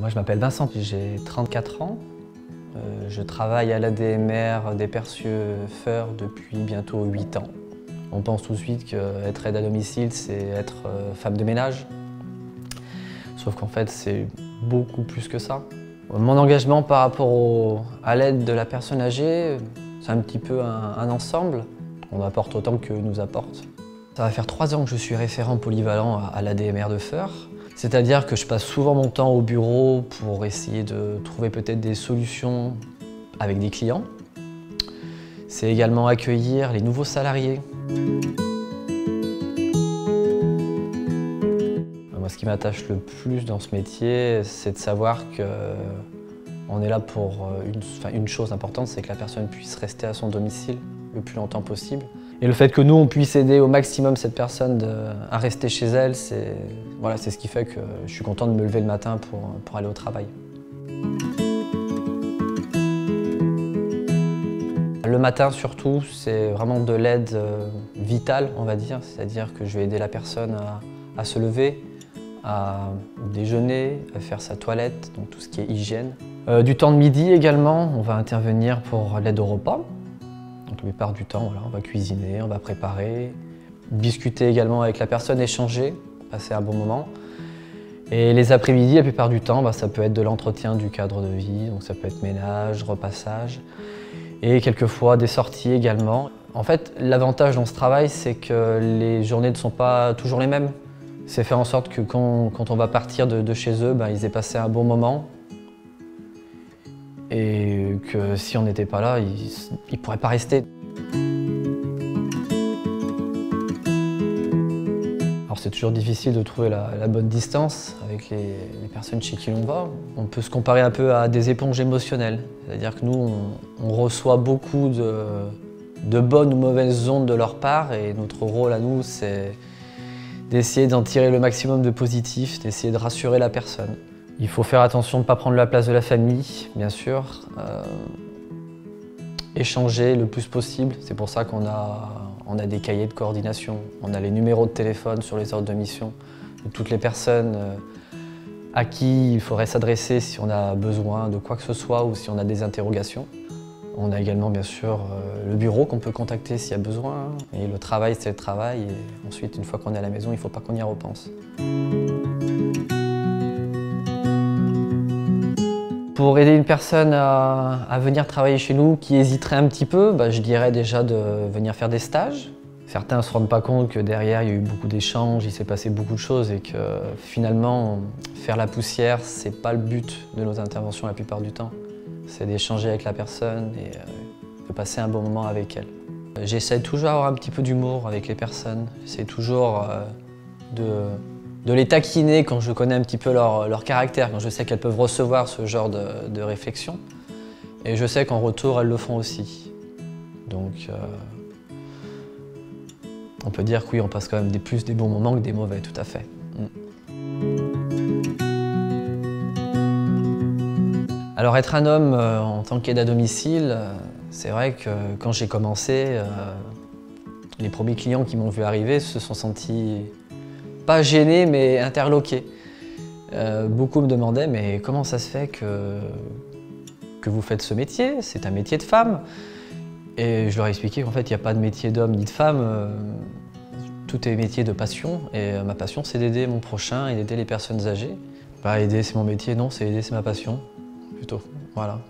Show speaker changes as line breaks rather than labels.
Moi je m'appelle Vincent, j'ai 34 ans. Je travaille à l'ADMR des Percieux-Feurs depuis bientôt 8 ans. On pense tout de suite qu'être aide à domicile, c'est être femme de ménage. Sauf qu'en fait, c'est beaucoup plus que ça. Mon engagement par rapport à l'aide de la personne âgée, c'est un petit peu un ensemble. On apporte autant que nous apporte. Ça va faire 3 ans que je suis référent polyvalent à l'ADMR de Feurs. C'est-à-dire que je passe souvent mon temps au bureau pour essayer de trouver peut-être des solutions avec des clients. C'est également accueillir les nouveaux salariés. Moi, ce qui m'attache le plus dans ce métier, c'est de savoir qu'on est là pour une chose importante, c'est que la personne puisse rester à son domicile le plus longtemps possible. Et le fait que nous, on puisse aider au maximum cette personne à rester chez elle, c'est ce qui fait que je suis content de me lever le matin pour aller au travail. Le matin surtout, c'est vraiment de l'aide vitale, on va dire. C'est-à-dire que je vais aider la personne à se lever, à déjeuner, à faire sa toilette, donc tout ce qui est hygiène. Du temps de midi également, on va intervenir pour l'aide au repas. Donc la plupart du temps, voilà, on va cuisiner, on va préparer, discuter également avec la personne, échanger, passer un bon moment. Et les après-midi, la plupart du temps, ça peut être de l'entretien du cadre de vie, donc ça peut être ménage, repassage, et quelquefois des sorties également. En fait, l'avantage dans ce travail, c'est que les journées ne sont pas toujours les mêmes. C'est faire en sorte que quand on va partir de chez eux, ils aient passé un bon moment. Et que si on n'était pas là, ils ne pourraient pas rester. Alors c'est toujours difficile de trouver la bonne distance avec les personnes chez qui l'on va. On peut se comparer un peu à des éponges émotionnelles. C'est-à-dire que nous, on reçoit beaucoup de bonnes ou mauvaises ondes de leur part et notre rôle à nous, c'est d'essayer d'en tirer le maximum de positif, d'essayer de rassurer la personne. Il faut faire attention de ne pas prendre la place de la famille, bien sûr. Échanger le plus possible. C'est pour ça qu'on a des cahiers de coordination. On a les numéros de téléphone sur les ordres de mission de toutes les personnes à qui il faudrait s'adresser si on a besoin de quoi que ce soit ou si on a des interrogations. On a également, bien sûr, le bureau qu'on peut contacter s'il y a besoin. Et le travail, c'est le travail. Et ensuite, une fois qu'on est à la maison, il ne faut pas qu'on y repense. Pour aider une personne à venir travailler chez nous qui hésiterait un petit peu, je dirais déjà de venir faire des stages. Certains ne se rendent pas compte que derrière il y a eu beaucoup d'échanges, il s'est passé beaucoup de choses et que finalement faire la poussière, c'est pas le but de nos interventions la plupart du temps. C'est d'échanger avec la personne et de passer un bon moment avec elle. J'essaie toujours d'avoir un petit peu d'humour avec les personnes. J'essaie toujours de les taquiner quand je connais un petit peu leur caractère, quand je sais qu'elles peuvent recevoir ce genre de réflexion. Et je sais qu'en retour, elles le font aussi. Donc, on peut dire que oui, on passe quand même plus des bons moments que des mauvais, tout à fait. Alors, être un homme en tant qu'aide à domicile, c'est vrai que quand j'ai commencé, les premiers clients qui m'ont vu arriver se sont sentis pas gênés, mais interloqués. Beaucoup me demandaient, mais comment ça se fait que vous faites ce métier? C'est un métier de femme. Et je leur ai expliqué qu'en fait, il n'y a pas de métier d'homme ni de femme. Tout est métier de passion. Et ma passion, c'est d'aider mon prochain et d'aider les personnes âgées. Aider, c'est mon métier, non, c'est aider, c'est ma passion, plutôt. Voilà.